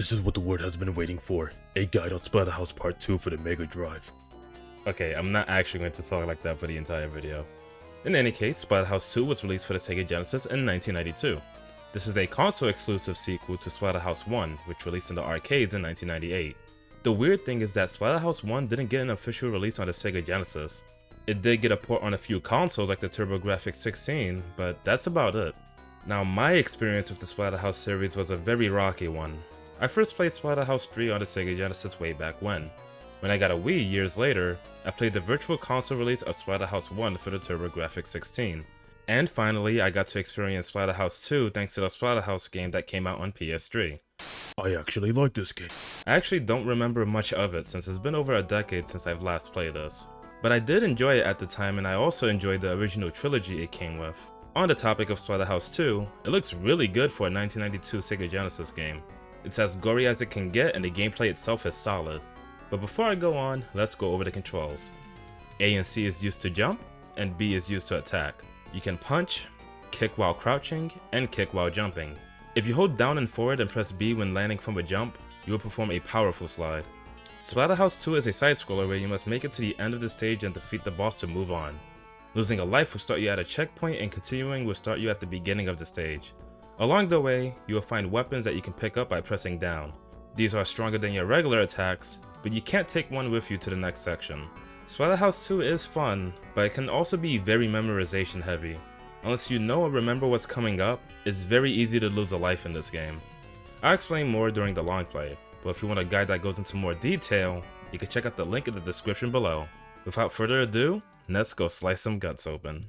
This is what the world has been waiting for, a guide on Splatterhouse Part 2 for the Mega Drive. Okay, I'm not actually going to talk like that for the entire video. In any case, Splatterhouse 2 was released for the Sega Genesis in 1992. This is a console-exclusive sequel to Splatterhouse 1, which released in the arcades in 1998. The weird thing is that Splatterhouse 1 didn't get an official release on the Sega Genesis. It did get a port on a few consoles like the TurboGrafx-16, but that's about it. Now, my experience with the Splatterhouse series was a very rocky one. I first played Splatterhouse 3 on the Sega Genesis way back when. When I got a Wii years later, I played the Virtual Console release of Splatterhouse 1 for the TurboGrafx-16. And finally, I got to experience Splatterhouse 2 thanks to the Splatterhouse game that came out on PS3. I actually like this game. I actually don't remember much of it since it's been over a decade since I've last played this. But I did enjoy it at the time, and I also enjoyed the original trilogy it came with. On the topic of Splatterhouse 2, it looks really good for a 1992 Sega Genesis game. It's as gory as it can get, and the gameplay itself is solid. But before I go on, let's go over the controls. A and C is used to jump, and B is used to attack. You can punch, kick while crouching, and kick while jumping. If you hold down and forward and press B when landing from a jump, you will perform a powerful slide. Splatterhouse 2 is a side-scroller where you must make it to the end of the stage and defeat the boss to move on. Losing a life will start you at a checkpoint, and continuing will start you at the beginning of the stage. Along the way, you will find weapons that you can pick up by pressing down. These are stronger than your regular attacks, but you can't take one with you to the next section. Splatterhouse 2 is fun, but it can also be very memorization heavy. Unless you know or remember what's coming up, it's very easy to lose a life in this game. I'll explain more during the long play, but if you want a guide that goes into more detail, you can check out the link in the description below. Without further ado, let's go slice some guts open.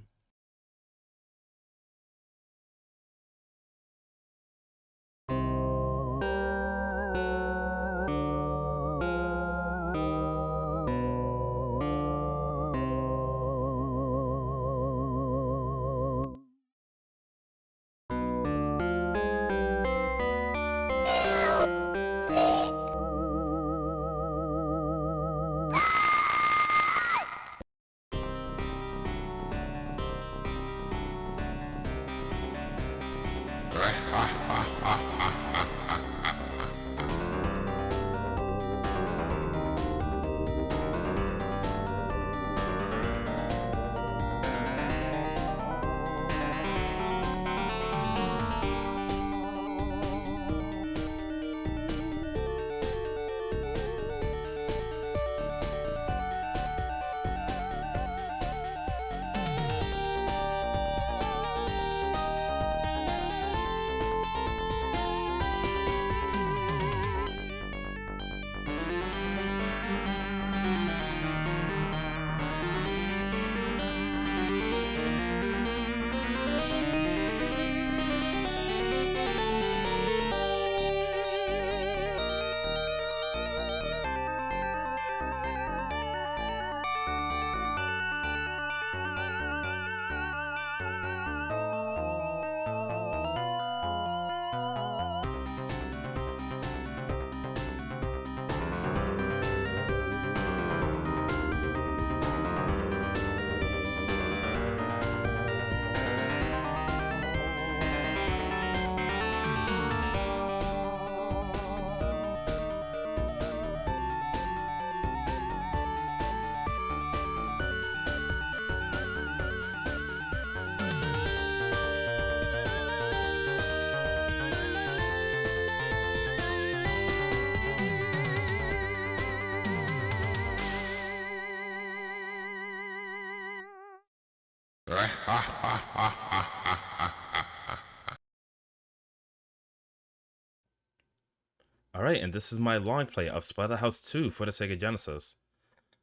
Alright, and this is my long play of Splatterhouse 2 for the Sega Genesis.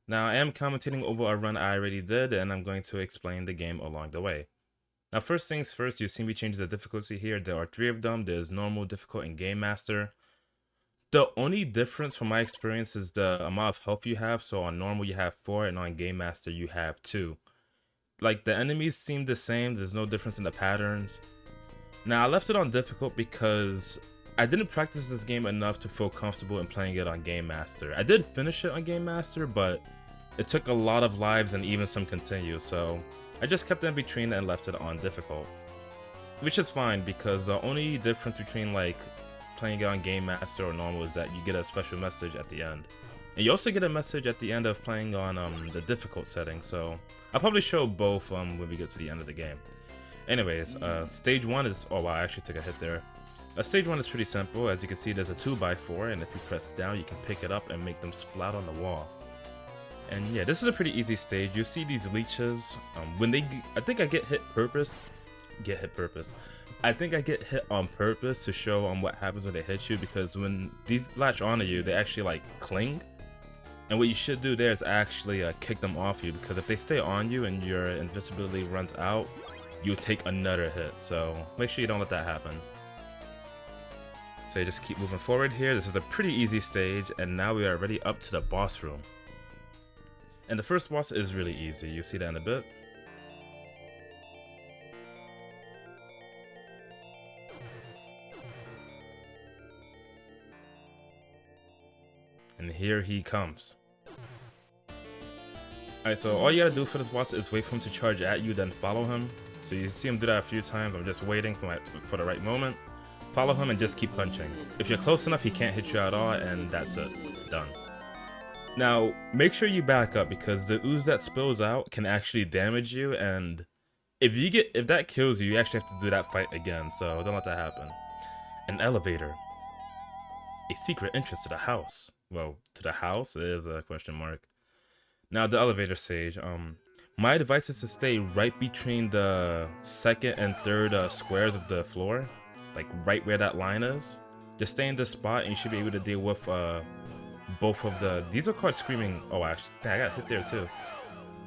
Now, I am commentating over a run I already did, and I'm going to explain the game along the way. Now, first things first, you see me change the difficulty here. There are 3 of them. There's normal, difficult, and game master. The only difference from my experience is the amount of health you have. So on normal you have 4, and on game master you have 2. Like, the enemies seem the same. There's no difference in the patterns. Now, I left it on difficult because I didn't practice this game enough to feel comfortable in playing it on Game Master. I did finish it on Game Master, but it took a lot of lives and even some continue, so I just kept it in between and left it on difficult. Which is fine, because the only difference between like playing it on Game Master or normal is that you get a special message at the end. And you also get a message at the end of playing on the difficult setting, so I'll probably show both when we get to the end of the game. Anyways, stage 1 is, oh wow, I actually took a hit there. Stage 1 is pretty simple. As you can see, there's a 2x4, and if you press down, you can pick it up and make them splat on the wall. And yeah, this is a pretty easy stage. You see these leeches, when they, I think I get hit purpose. I think I get hit on purpose to show what happens when they hit you, because when these latch onto you, they actually like cling. And what you should do there is actually kick them off you, because if they stay on you and your invincibility runs out, you'll take another hit. So make sure you don't let that happen. So you just keep moving forward here. This is a pretty easy stage, and now we are already up to the boss room. And the first boss is really easy. You'll see that in a bit. And here he comes. Alright, so all you gotta do for this boss is wait for him to charge at you, then follow him. So you see him do that a few times. I'm just waiting for the right moment. Follow him and just keep punching. If you're close enough, he can't hit you at all, and that's it. Done. Now, make sure you back up, because the ooze that spills out can actually damage you, and if that kills you, you actually have to do that fight again, so don't let that happen. An elevator. A secret entrance to the house. Well, to the house is a question mark. Now, the elevator stage. My advice is to stay right between the second and third squares of the floor, like right where that line is. Just stay in this spot, and you should be able to deal with both of the. These are called screaming. Oh, actually, I got hit there too.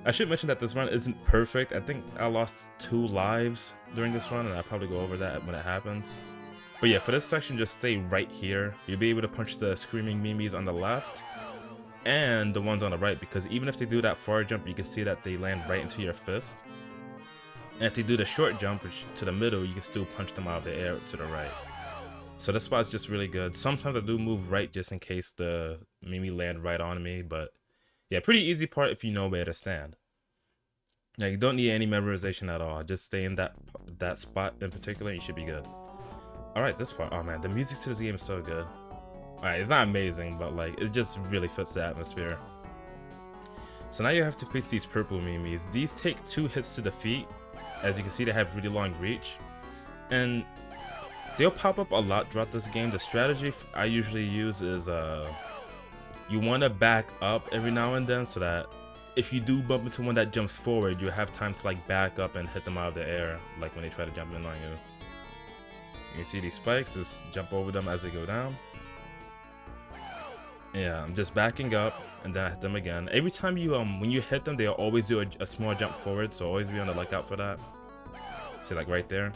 I should mention that this run isn't perfect. I think I lost 2 lives during this run, and I'll probably go over that when it happens. But yeah, for this section, just stay right here. You'll be able to punch the screaming memes on the left and the ones on the right, because even if they do that far jump, you can see that they land right into your fist. And if they do the short jump, which to the middle, you can still punch them out of the air to the right. So this spot's just really good. Sometimes I do move right just in case the meme land right on me, but yeah, pretty easy part if you know where to stand. Now, you don't need any memorization at all. Just stay in that spot in particular, and you should be good. Alright, this part, oh man, the music to this game is so good. Alright, it's not amazing, but like, it just really fits the atmosphere. So now you have to face these purple memes. These take 2 hits to defeat. As you can see, they have really long reach. And they'll pop up a lot throughout this game. The strategy I usually use is, you want to back up every now and then, so that if you do bump into one that jumps forward, you have time to like back up and hit them out of the air, like when they try to jump in on you. You can see these spikes, just jump over them as they go down. Yeah, I'm just backing up, and then I hit them again. Every time you when you hit them, they'll always do a small jump forward, so always be on the lookout for that. See, like right there.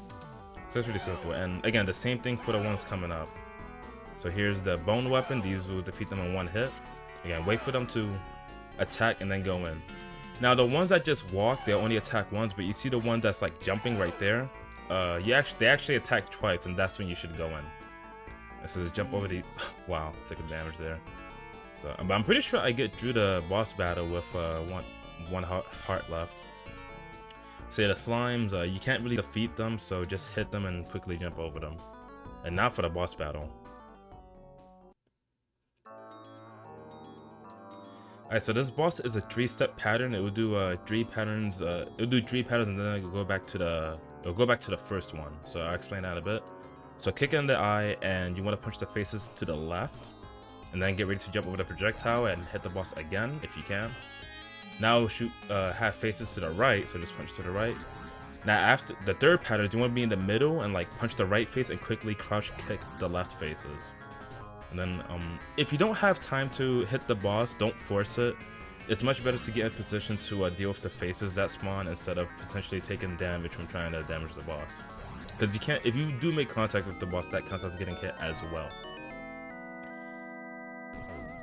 So it's really simple. And again, the same thing for the ones coming up. So here's the bone weapon. These will defeat them in 1 hit. Again, wait for them to attack and then go in. Now the ones that just walk, they only attack once, but you see the one that's like jumping right there. They actually attack twice, and that's when you should go in. So just jump over the. Wow, took a damage there. So, but I'm pretty sure I get through the boss battle with one heart left. So yeah, the slimes, you can't really defeat them, so just hit them and quickly jump over them. And now for the boss battle. Alright, so this boss is a 3-step pattern. It will do 3 patterns. It'll do 3 patterns, and then it'll go back to the first one. So I'll explain that a bit. So kick in the eye, and you want to punch the faces to the left, and then get ready to jump over the projectile and hit the boss again if you can. Now shoot have faces to the right, so just punch to the right. Now after the third pattern, you want to be in the middle and like punch the right face and quickly crouch kick the left faces. And then if you don't have time to hit the boss, don't force it. It's much better to get in position to deal with the faces that spawn instead of potentially taking damage from trying to damage the boss. Because you can't, if you do make contact with the boss, that counts as getting hit as well.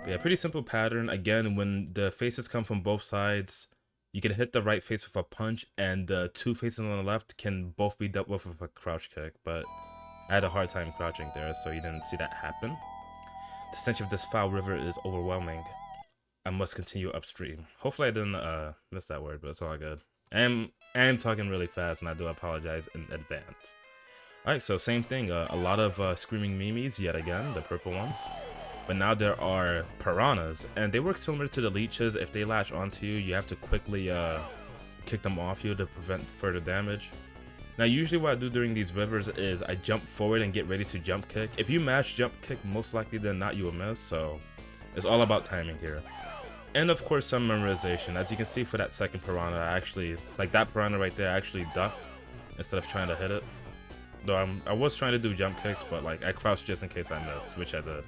But yeah, pretty simple pattern. Again, when the faces come from both sides, you can hit the right face with a punch, and the 2 faces on the left can both be dealt with a crouch kick. But I had a hard time crouching there, so you didn't see that happen. The stench of this foul river is overwhelming. I must continue upstream. Hopefully I didn't miss that word, but it's all good. I am talking really fast, and I do apologize in advance. Alright, so same thing, a lot of screaming memes yet again, the purple ones. But now there are piranhas, and they work similar to the leeches. If they latch onto you, you have to quickly kick them off you to prevent further damage. Now usually what I do during these rivers is I jump forward and get ready to jump kick. If you mash jump kick, most likely than not you will miss, so it's all about timing here. And of course some memorization. As you can see for that second piranha, I actually, like that piranha right there, I actually ducked instead of trying to hit it. Though I was trying to do jump kicks, but like I crouched just in case I missed, which I did.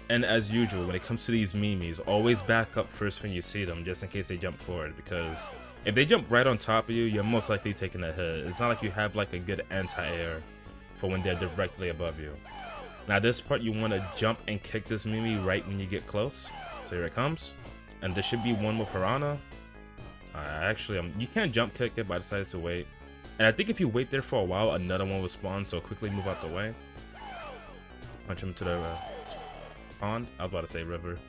And as usual, when it comes to these memes, always back up first when you see them, just in case they jump forward, because if they jump right on top of you, you're most likely taking a hit. It's not like you have like a good anti-air for when they're directly above you. Now this part, you want to jump and kick this meme right when you get close. So here it comes. And there should be one more piranha. Actually, you can't jump kick it, but I decided to wait. And I think if you wait there for a while, another one will spawn, so quickly move out the way. Punch him to the pond. I was about to say river.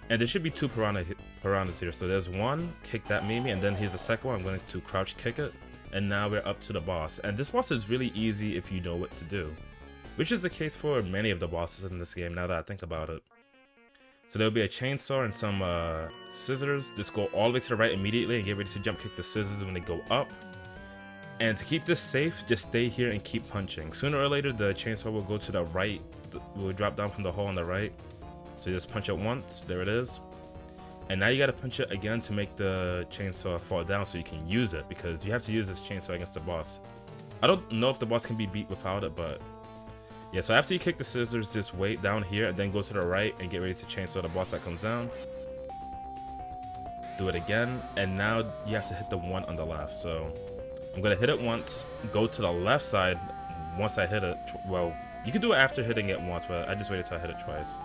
And there should be two piranhas here. So there's one, kick that meme, and then here's the second one. I'm going to crouch kick it. And now we're up to the boss. And this boss is really easy if you know what to do, which is the case for many of the bosses in this game now that I think about it. So there'll be a chainsaw and some scissors. Just go all the way to the right immediately and get ready to jump kick the scissors when they go up. And to keep this safe, just stay here and keep punching. Sooner or later, the chainsaw will go to the right. Will drop down from the hole on the right. So you just punch it once. There it is. And now you gotta punch it again to make the chainsaw fall down so you can use it, because you have to use this chainsaw against the boss. I don't know if the boss can be beat without it, but yeah, so after you kick the scissors, just wait down here and then go to the right and get ready to chainsaw the boss that comes down. Do it again, and now you have to hit the one on the left. So I'm gonna hit it once, go to the left side once I hit it. Well, you can do it after hitting it once, but I just waited till I hit it twice.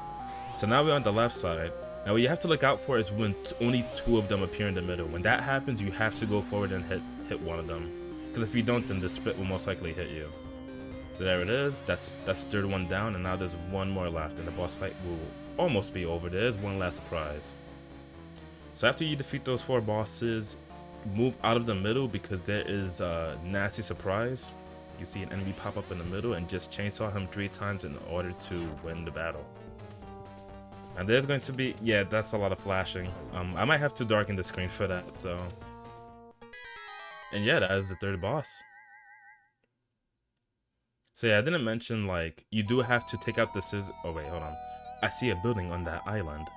So now we're on the left side. Now what you have to look out for is when only two of them appear in the middle. When that happens, you have to go forward and hit one of them. Because if you don't, then the split will most likely hit you. So there it is. That's the third one down, and now there's one more left, and the boss fight will almost be over. There is one last surprise. So after you defeat those 4 bosses, move out of the middle because there is a nasty surprise. You see an enemy pop up in the middle, and just chainsaw him 3 times in order to win the battle. And there's going to be, yeah, that's a lot of flashing. I might have to darken the screen for that, so. And yeah, that is the 3rd boss. So yeah, I didn't mention, like, you do have to take out the scissors. Oh wait, hold on. I see a building on that island.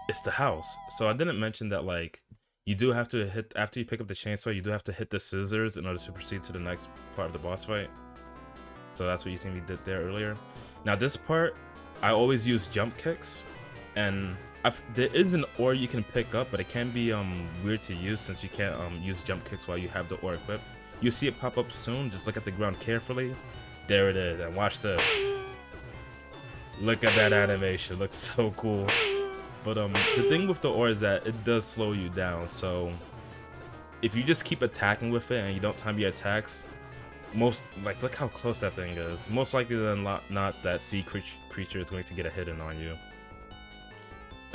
It's the house. So I didn't mention that, like, you do have to hit, after you pick up the chainsaw, you do have to hit the scissors in order to proceed to the next part of the boss fight. So that's what you see me did there earlier. Now this part, I always use jump kicks, and there is an ore you can pick up, but it can be weird to use since you can't use jump kicks while you have the ore equipped. You see it pop up soon, just look at the ground carefully. There it is, and watch this. Look at that animation, looks so cool. But the thing with the ore is that it does slow you down, so if you just keep attacking with it and you don't time your attacks, look how close that thing is. Most likely than not, that sea creature is going to get a hit in on you.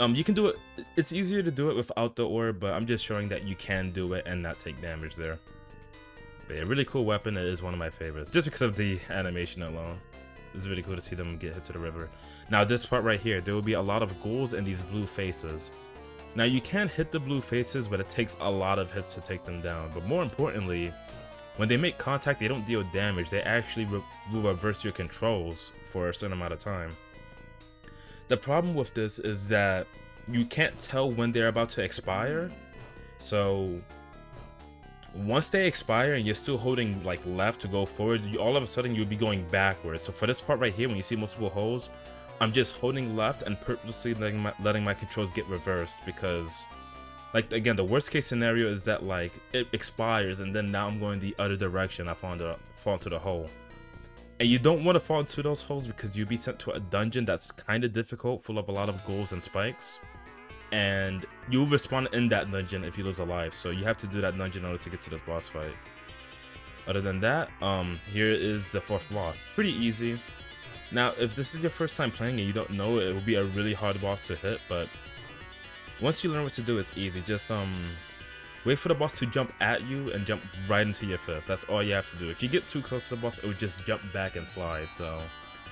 You can do it, it's easier to do it without the ore, but I'm just showing that you can do it and not take damage there. But yeah, really cool weapon. It is one of my favorites, just because of the animation alone. It's really cool to see them get hit to the river. Now this part right here, there will be a lot of ghouls and these blue faces. Now you can hit the blue faces, but it takes a lot of hits to take them down. But more importantly, when they make contact, they don't deal damage. They actually will reverse your controls for a certain amount of time. The problem with this is that you can't tell when they're about to expire. So once they expire and you're still holding like left to go forward, all of a sudden you'll be going backwards. So for this part right here, when you see multiple holes, I'm just holding left and purposely letting my controls get reversed, because, like, again, the worst case scenario is that, like, it expires and then now I'm going the other direction. I fall into the hole. And you don't want to fall into those holes because you'll be sent to a dungeon that's kind of difficult, full of a lot of ghouls and spikes. And you'll respawn in that dungeon if you lose a life. So you have to do that dungeon in order to get to this boss fight. Other than that, here is the 4th boss. Pretty easy. Now, if this is your first time playing and you don't know it, will be a really hard boss to hit, but once you learn what to do, it's easy. Just Wait for the boss to jump at you and jump right into your fist. That's all you have to do. If you get too close to the boss, it would just jump back and slide. So,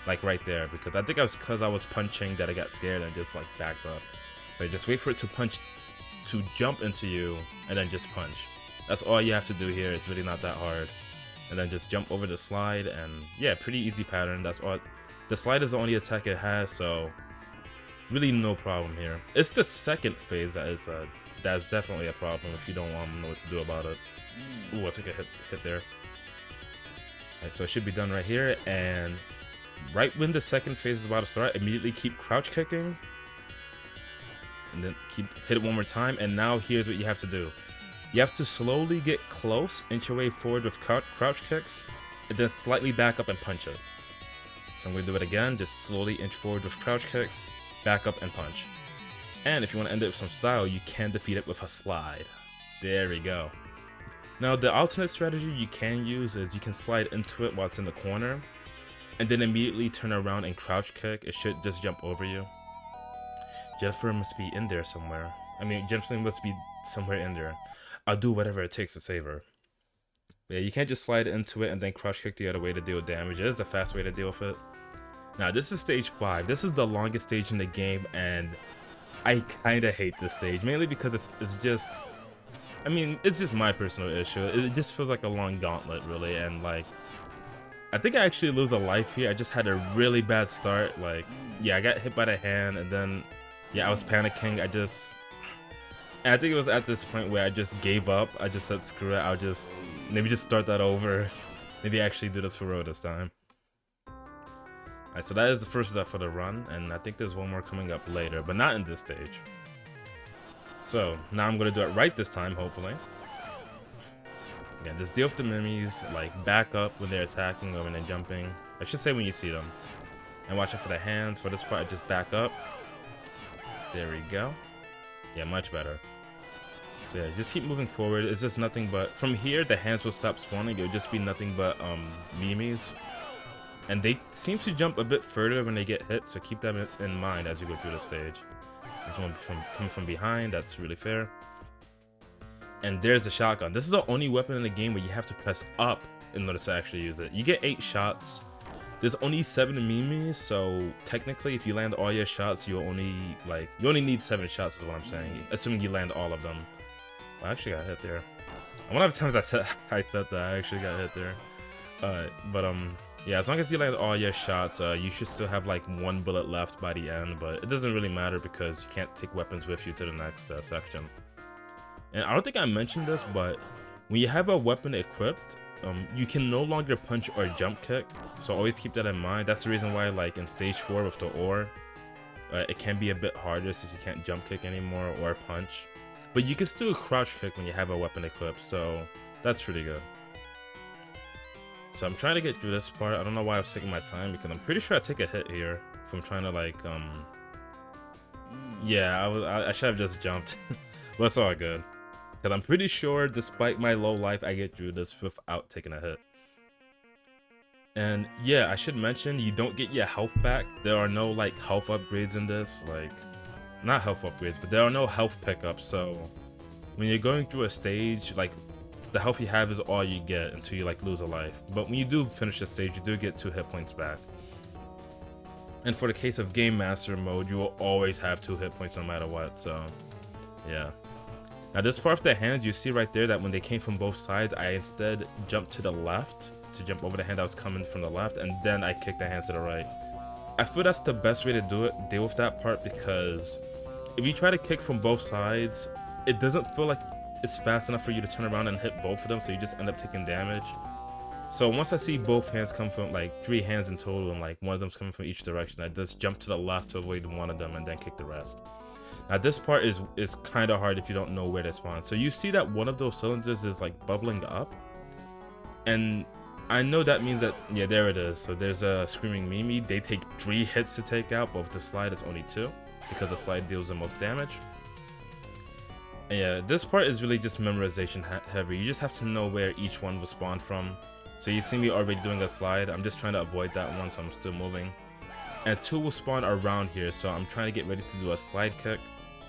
like right there, because I think I was because I was punching that I got scared and just like backed up. So just wait for it to jump into you and then just punch. That's all you have to do here. It's really not that hard. And then just jump over the slide and yeah, pretty easy pattern. That's all. The slide is the only attack it has, so really no problem here. It's the second phase that's definitely a problem if you don't know what to do about it. Ooh, I took a hit there. Alright, so it should be done right here, and right when the second phase is about to start, immediately keep crouch kicking. And then hit it one more time, and now here's what you have to do. You have to slowly get close, inch your way forward with crouch kicks, and then slightly back up and punch it. So I'm going to do it again, just slowly inch forward with crouch kicks, back up and punch. And if you want to end it with some style, you can defeat it with a slide. There we go. Now the alternate strategy you can use is you can slide into it while it's in the corner, and then immediately turn around and crouch kick. It should just jump over you. Jennifer must be in there somewhere. Jennifer must be somewhere in there. I'll do whatever it takes to save her. But yeah, you can't just slide into it and then crouch kick the other way to deal damage. It is the fast way to deal with it. Now this is stage 5. This is the longest stage in the game, and I kinda hate this stage, mainly because it's just, it's just my personal issue. It just feels like a long gauntlet, really, and like, I think I actually lose a life here. I just had a really bad start. Like, yeah, I got hit by the hand, and then, yeah, I was panicking. I think it was at this point where I just gave up. I just said, screw it, maybe just start that over. Maybe actually do this for real this time. Alright, so that is the first step for the run, and I think there's one more coming up later, but not in this stage. So, now I'm going to do it right this time, hopefully. Again, just deal with the mimis, like, back up when they're attacking or when they're jumping. I should say when you see them. And watch out for the hands. For this part, I just back up. There we go. Yeah, much better. So yeah, just keep moving forward. It's just nothing but, from here, the hands will stop spawning. It will just be nothing but, mimis. And they seem to jump a bit further when they get hit, so keep that in mind as you go through the stage. This one coming from behind, that's really fair. And there's the shotgun. This is the only weapon in the game where you have to press up in order to actually use it. You get 8 shots. There's only 7 mimis, so technically if you land all your shots, you only need 7 shots is what I'm saying, assuming you land all of them. Well, I actually got hit there. I wonder how many times I said that I actually got hit there. Yeah, as long as you land all your shots, you should still have like 1 bullet left by the end, but it doesn't really matter because you can't take weapons with you to the next section. And I don't think I mentioned this, but when you have a weapon equipped, you can no longer punch or jump kick, so always keep that in mind. That's the reason why, like in stage 4 with the ore, it can be a bit harder since you can't jump kick anymore or punch. But you can still crouch kick when you have a weapon equipped, so that's pretty good. So I'm trying to get through this part. I don't know why I was taking my time, because I'm pretty sure I take a hit here if I'm trying to like, yeah, I should have just jumped, but it's all good. Because I'm pretty sure, despite my low life, I get through this without taking a hit. And yeah, I should mention, you don't get your health back. There are no like health upgrades in this, like, not health upgrades, but there are no health pickups. So when you're going through a stage, like, the health you have is all you get until you like lose a life. But when you do finish the stage, you do get 2 hit points back. And for the case of Game Master mode, you will always have 2 hit points no matter what, so yeah. Now this part of the hands, you see right there that when they came from both sides, I instead jumped to the left to jump over the hand that was coming from the left, and then I kicked the hands to the right. I feel that's the best way to deal with that part, because if you try to kick from both sides, it doesn't feel like it's fast enough for you to turn around and hit both of them, so you just end up taking damage. So once I see both hands come from, like 3 hands in total, and like one of them's coming from each direction, I just jump to the left to avoid one of them and then kick the rest. Now this part is kind of hard if you don't know where to spawn. So you see that one of those cylinders is like bubbling up, and I know that means that, yeah, there it is. So there's a Screaming Mimi. They take 3 hits to take out, but with the slide it's only 2 because the slide deals the most damage. And yeah, this part is really just memorization heavy. You just have to know where each one will spawn from. So you see me already doing a slide. I'm just trying to avoid that one, so I'm still moving. And 2 will spawn around here, so I'm trying to get ready to do a slide kick.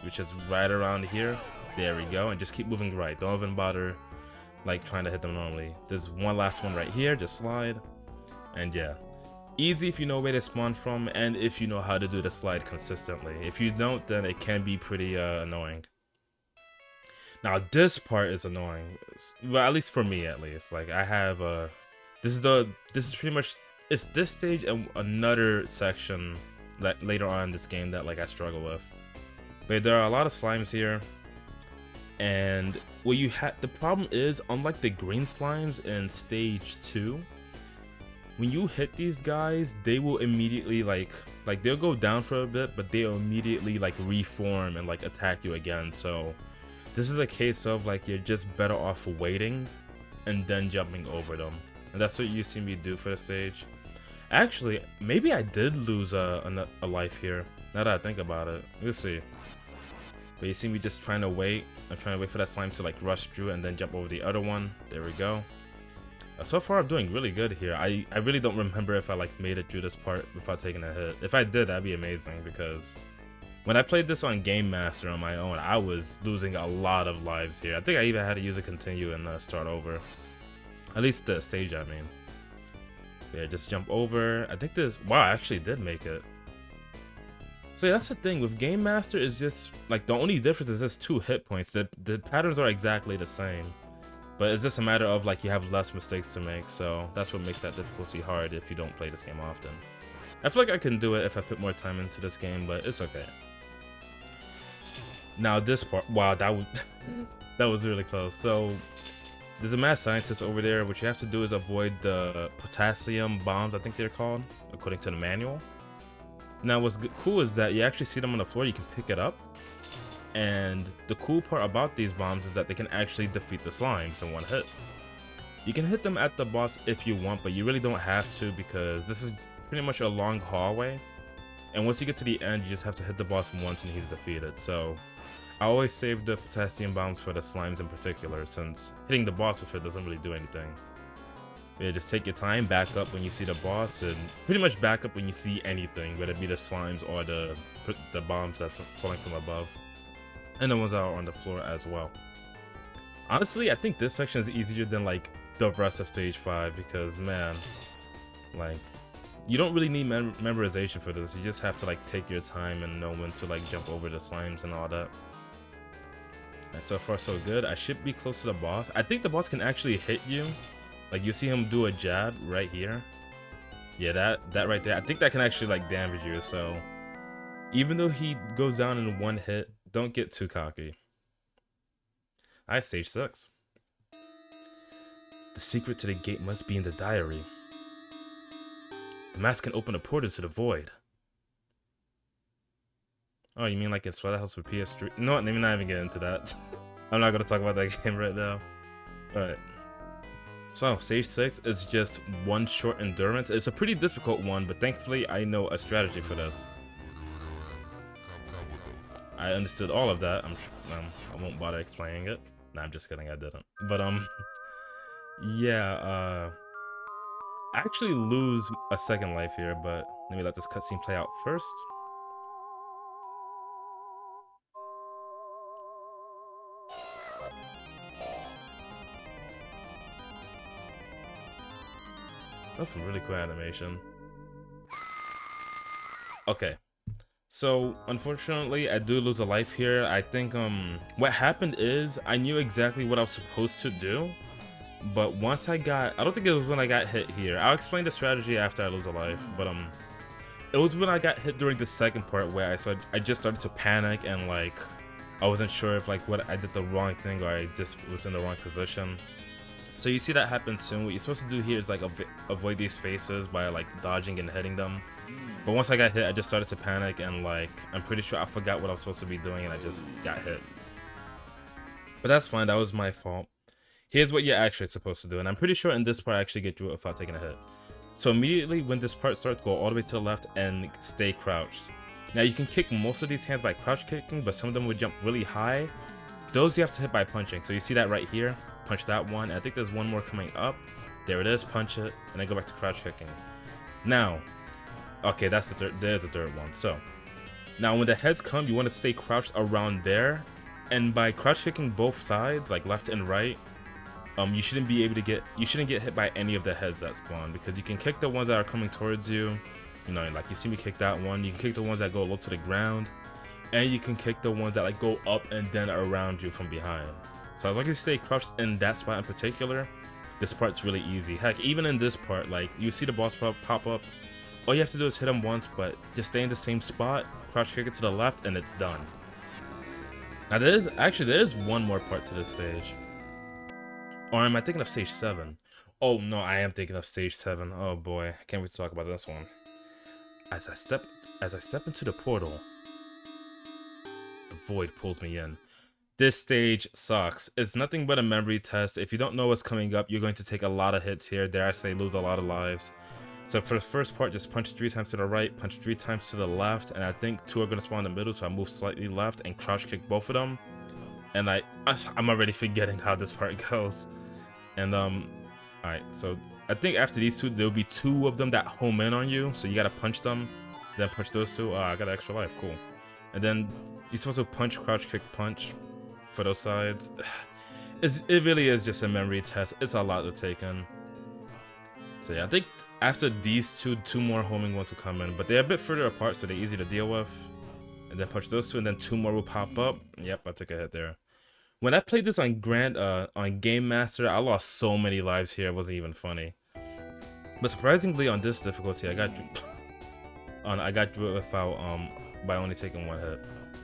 which is right around here. There we go, and just keep moving right. Don't even bother like trying to hit them normally. There's one last one right here, just slide. And yeah, easy if you know where to spawn from and if you know how to do the slide consistently. If you don't, then it can be pretty annoying. Now this part is annoying, well, at least for me at least. Like I have this is pretty much, it's this stage and another section that later on in this game that like I struggle with. But there are a lot of slimes here. And what you had, the problem is, unlike the green slimes in stage 2, when you hit these guys, they will immediately like they'll go down for a bit, but they'll immediately like reform and like attack you again. So this is a case of like you're just better off waiting and then jumping over them. And that's what you see me do for the stage. Actually, maybe I did lose a life here, now that I think about it. We'll see. But you see me just trying to wait. I'm trying to wait for that slime to like rush through and then jump over the other one. There we go. So far I'm doing really good here. I really don't remember if I like made it through this part without taking a hit. If I did, that'd be amazing, because when I played this on Game Master on my own, I was losing a lot of lives here. I think I even had to use a continue and start over. At least the stage, I mean. Yeah, just jump over. I think this, wow, I actually did make it. So yeah, that's the thing with Game Master, is just like the only difference is just 2 hit points. The patterns are exactly the same, but it's just a matter of like you have less mistakes to make. So that's what makes that difficulty hard if you don't play this game often. I feel like I can do it if I put more time into this game, but it's okay. Now this part, wow, that was that was really close. So there's a mad scientist over there. What you have to do is avoid the potassium bombs, I think they're called, according to the manual. Now what's cool is that you actually see them on the floor, you can pick it up. And the cool part about these bombs is that they can actually defeat the slimes in one hit. You can hit them at the boss if you want, but you really don't have to, because this is pretty much a long hallway. And once you get to the end, you just have to hit the boss once and he's defeated. So I always save the potassium bombs for the slimes in particular, since hitting the boss with it doesn't really do anything. Yeah, just take your time, back up when you see the boss, and pretty much back up when you see anything, whether it be the slimes or the bombs that's falling from above. And the ones that are on the floor as well. Honestly, I think this section is easier than like the rest of stage 5, because man, like, you don't really need memorization for this. You just have to like take your time and know when to like jump over the slimes and all that. And so far so good. I should be close to the boss. I think the boss can actually hit you. Like you see him do a jab right here. Yeah, that right there. I think that can actually like damage you. So even though he goes down in one hit, don't get too cocky. Alright, stage 6. The secret to the gate must be in the diary. The mask can open a portal to the void. Oh, you mean like in Splatterhouse for PS3? No, let me not even get into that. I'm not gonna talk about that game right now. Alright. So, stage 6 is just one short endurance. It's a pretty difficult one, but thankfully I know a strategy for this. I understood all of that. I won't bother explaining it. Nah, I'm just kidding, I didn't. But yeah, I actually lose a second life here, but let me let this cutscene play out first. That's some really cool animation. Okay. So, unfortunately, I do lose a life here. I think, what happened is, I knew exactly what I was supposed to do, but once I don't think it was when I got hit here. I'll explain the strategy after I lose a life, but, it was when I got hit during the second part where I just started to panic and, like, I wasn't sure if, like, what I did the wrong thing or I just was in the wrong position. So you see that happen soon. What you're supposed to do here is, like, avoid these faces by, like, dodging and hitting them. But once I got hit, I just started to panic and like, I'm pretty sure I forgot what I was supposed to be doing and I just got hit. But that's fine, that was my fault. Here's what you're actually supposed to do, and I'm pretty sure in this part I actually get through it without taking a hit. So immediately when this part starts, go all the way to the left and stay crouched. Now you can kick most of these cans by crouch kicking, but some of them would jump really high. Those you have to hit by punching. So you see that right here, punch that one. I think there's one more coming up. There it is, punch it, and then go back to crouch kicking. Now, okay, that's the third. There's the third one. So, Now when the heads come, you want to stay crouched around there, and by crouch kicking both sides, like left and right, you shouldn't get hit by any of the heads that spawn, because you can kick the ones that are coming towards you. You know, like you see me kick that one. You can kick the ones that go low to the ground, and you can kick the ones that like go up and then around you from behind. So as long as you stay crouched in that spot in particular, this part's really easy. Heck, even in this part, like you see the boss pop up, all you have to do is hit him once, but just stay in the same spot, crouch kick it to the left, and it's done. Now there is one more part to this stage. Or am I thinking of stage 7? Oh no, I am thinking of stage 7. Oh boy, I can't wait to talk about this one. As I step into the portal, the void pulls me in. This stage sucks. It's nothing but a memory test. If you don't know what's coming up, you're going to take a lot of hits here. Dare I say, lose a lot of lives. So for the first part, just punch 3 times to the right, punch 3 times to the left, and I think 2 are going to spawn in the middle, so I move slightly left and crouch kick both of them. And I'm already forgetting how this part goes. And alright, so I think after these 2, there'll be 2 of them that home in on you, so you gotta punch them, then punch those 2. I got an extra life, cool. And then you're supposed to punch, crouch kick, punch for those sides. It really is just a memory test. It's a lot to take in. So yeah, I think after these 2 more homing ones will come in, but they're a bit further apart, so they're easy to deal with. And then punch those 2, and then 2 more will pop up. Yep, I took a hit there. When I played this on on Game Master, I lost so many lives here, it wasn't even funny. But surprisingly, on this difficulty, I got through it without by only taking 1 hit.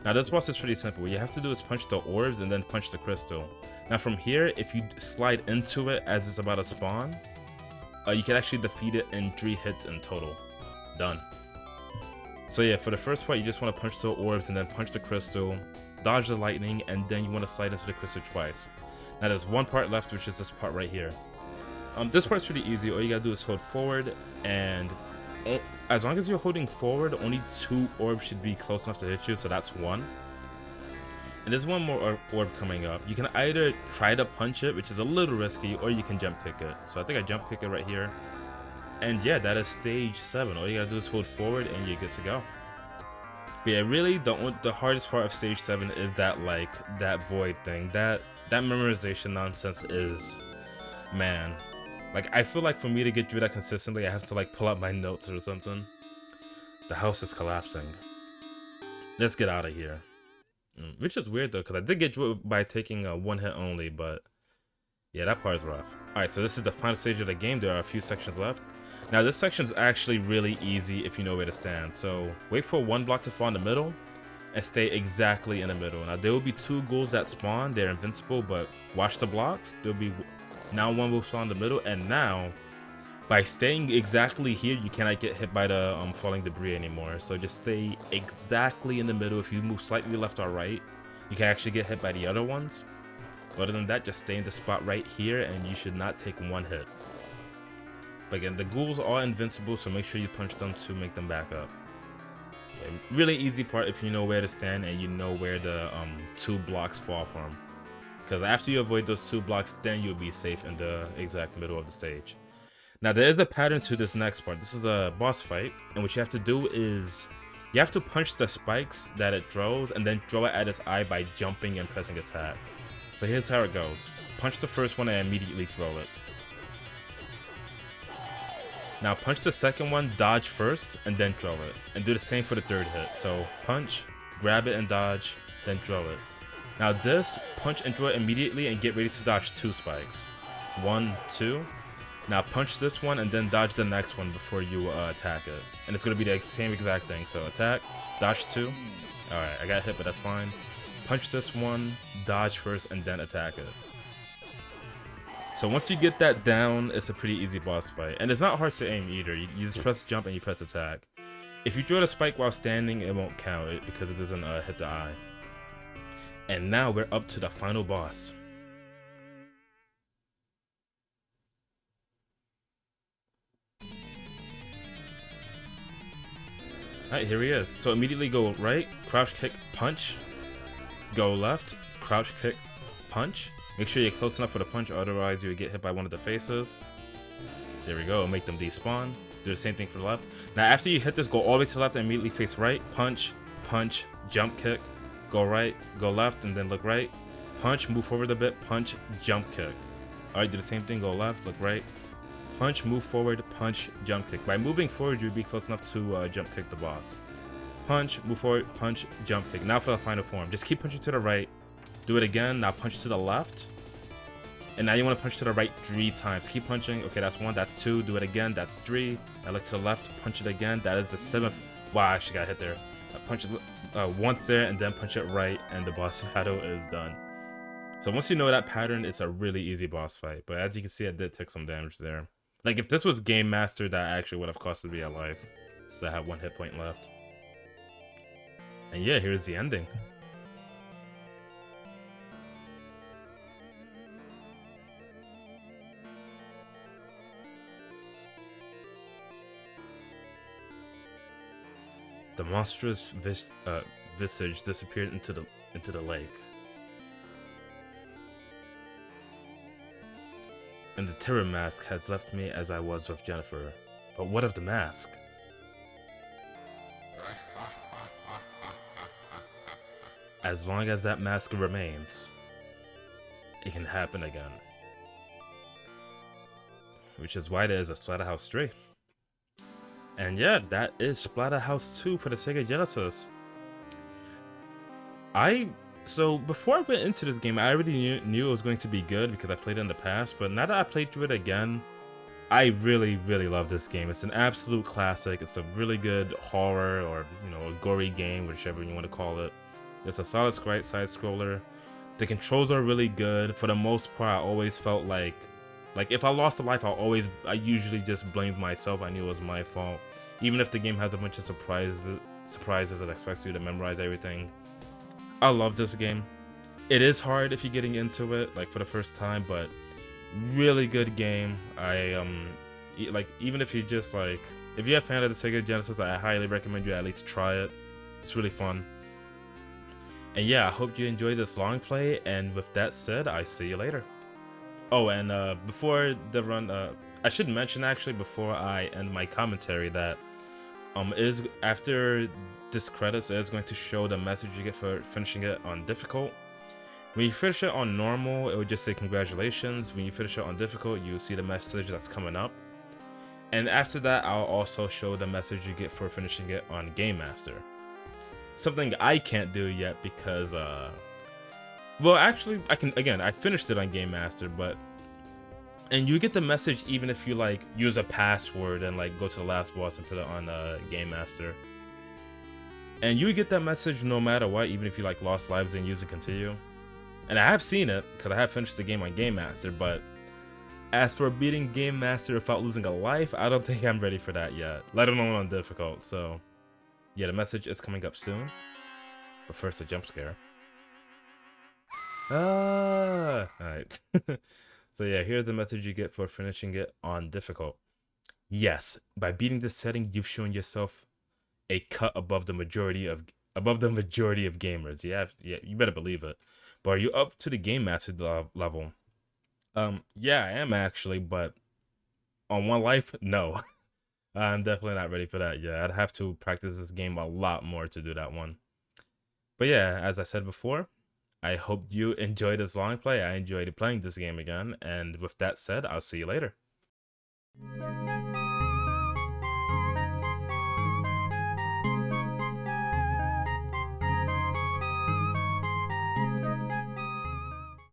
Now this boss is pretty simple. What you have to do is punch the orbs and then punch the crystal. Now from here, if you slide into it as it's about to spawn, you can actually defeat it in 3 hits in total. Done. So yeah, for the first part, you just want to punch the orbs and then punch the crystal, dodge the lightning, and then you want to slide into the crystal twice. Now there's 1 part left, which is this part right here. This part's pretty easy. All you gotta do is hold forward, and as long as you're holding forward, only 2 orbs should be close enough to hit you, so that's 1. And there's 1 more orb coming up. You can either try to punch it, which is a little risky, or you can jump kick it. So I think I jump kick it right here. And yeah, that is stage 7. All you gotta do is hold forward and you're good to go. But yeah, really the hardest part of stage 7 is that that void thing. That memorization nonsense is, man. Like, I feel like for me to get through that consistently, I have to like pull out my notes or something. The house is collapsing. Let's get out of here. Which is weird though, because I did get through it by taking a 1 hit only, but yeah, that part is rough. Alright, so this is the final stage of the game. There are a few sections left. Now this section is actually really easy if you know where to stand. So wait for 1 block to fall in the middle and stay exactly in the middle. Now there will be 2 ghouls that spawn. They're invincible, but watch the blocks. There'll be now 1 will spawn in the middle, and now by staying exactly here, you cannot get hit by the falling debris anymore. So just stay exactly in the middle. If you move slightly left or right, you can actually get hit by the other ones. But other than that, just stay in the spot right here, and you should not take 1 hit. But again, the ghouls are invincible, so make sure you punch them to make them back up. Yeah, really easy part if you know where to stand and you know where the 2 blocks fall from. Because after you avoid those 2 blocks, then you'll be safe in the exact middle of the stage. Now there is a pattern to this next part. This is a boss fight, and what you have to do is you have to punch the spikes that it throws and then throw it at its eye by jumping and pressing attack. So here's how it goes. Punch the first one and immediately throw it. Now punch the second one, dodge first, and then throw it. And do the same for the 3rd hit. So punch, grab it and dodge, then throw it. Now this, punch and throw it immediately and get ready to dodge 2 spikes. 1, 2. Now punch this one and then dodge the next one before you attack it. And it's going to be the same exact thing. So attack, dodge 2. Alright, I got hit, but that's fine. Punch this one, dodge first, and then attack it. So once you get that down, it's a pretty easy boss fight. And it's not hard to aim either. You just press jump and you press attack. If you throw the spike while standing, it won't count it because it doesn't hit the eye. And now we're up to the final boss. Alright, here he is. So immediately go right, crouch kick, punch. Go left, crouch kick, punch. Make sure you're close enough for the punch, otherwise you would get hit by one of the faces. There we go, make them despawn. Do the same thing for the left. Now after you hit this, go all the way to the left and immediately face right, punch, punch, jump kick, go right, go left, and then look right, punch, move forward a bit, punch, jump kick. Alright, do the same thing, go left, look right, punch, move forward, punch, jump kick. By moving forward, you'd be close enough to jump kick the boss. Punch, move forward, punch, jump kick. Now for the final form. Just keep punching to the right, do it again, now punch to the left, and now you want to punch to the right 3 times. Keep punching. Okay, that's 1, that's 2, do it again, that's 3. Now look to the left, punch it again, that is the 7th. Wow, I actually got hit there. Punch it once there, and then punch it right, and the boss battle is done. So once you know that pattern, it's a really easy boss fight. But as you can see, I did take some damage there. Like, if this was Game Master, that actually would have costed me a life. So I have 1 hit point left. And yeah, here's the ending. The monstrous visage disappeared into the lake. And the terror mask has left me as I was with Jennifer. But what of the mask? As long as that mask remains, it can happen again. Which is why there is a Splatterhouse 3. And yeah, that is Splatterhouse 2 for the Sega Genesis. So before I went into this game, I already knew it was going to be good because I played it in the past, but now that I played through it again, I really love this game. It's an absolute classic. It's a really good horror, or a gory game, whichever you want to call it. It's a solid side scroller. The controls are really good. For the most part, I always felt like if I lost a life, I usually just blamed myself. I knew it was my fault. Even if the game has a bunch of surprises that expects you to memorize everything. I love this game. It is hard if you're getting into it, like for the first time, but really good game. Even if you just if you're a fan of the Sega Genesis, I highly recommend you at least try it. It's really fun. And yeah, I hope you enjoyed this long play, and with that said, I see you later. Oh, and before the run, I should mention actually before I end my commentary that is after this credits is going to show the message you get for finishing it on difficult. When you finish it on normal, it would just say congratulations. When you finish it on difficult, you see the message that's coming up. And after that, I'll also show the message you get for finishing it on Game Master. Something I can't do yet because well, actually, I finished it on Game Master, and you get the message even if you use a password and go to the last boss and put it on Game Master. And you get that message no matter what, even if you lost lives and use it continue. And I have seen it because I have finished the game on Game Master, but as for beating Game Master without losing a life, I don't think I'm ready for that yet, let alone on difficult. So yeah, the message is coming up soon, but first a jump scare. Alright. So yeah, here's the message you get for finishing it on difficult. Yes, by beating this setting, you've shown yourself a cut above the majority of gamers. Yeah, you better believe it. But are you up to the Game Master level? Yeah, I am actually, but on 1 life, no. I'm definitely not ready for that. Yeah, I'd have to practice this game a lot more to do that one. But yeah, as I said before, I hope you enjoyed this long play. I enjoyed playing this game again, and with that said, I'll see you later.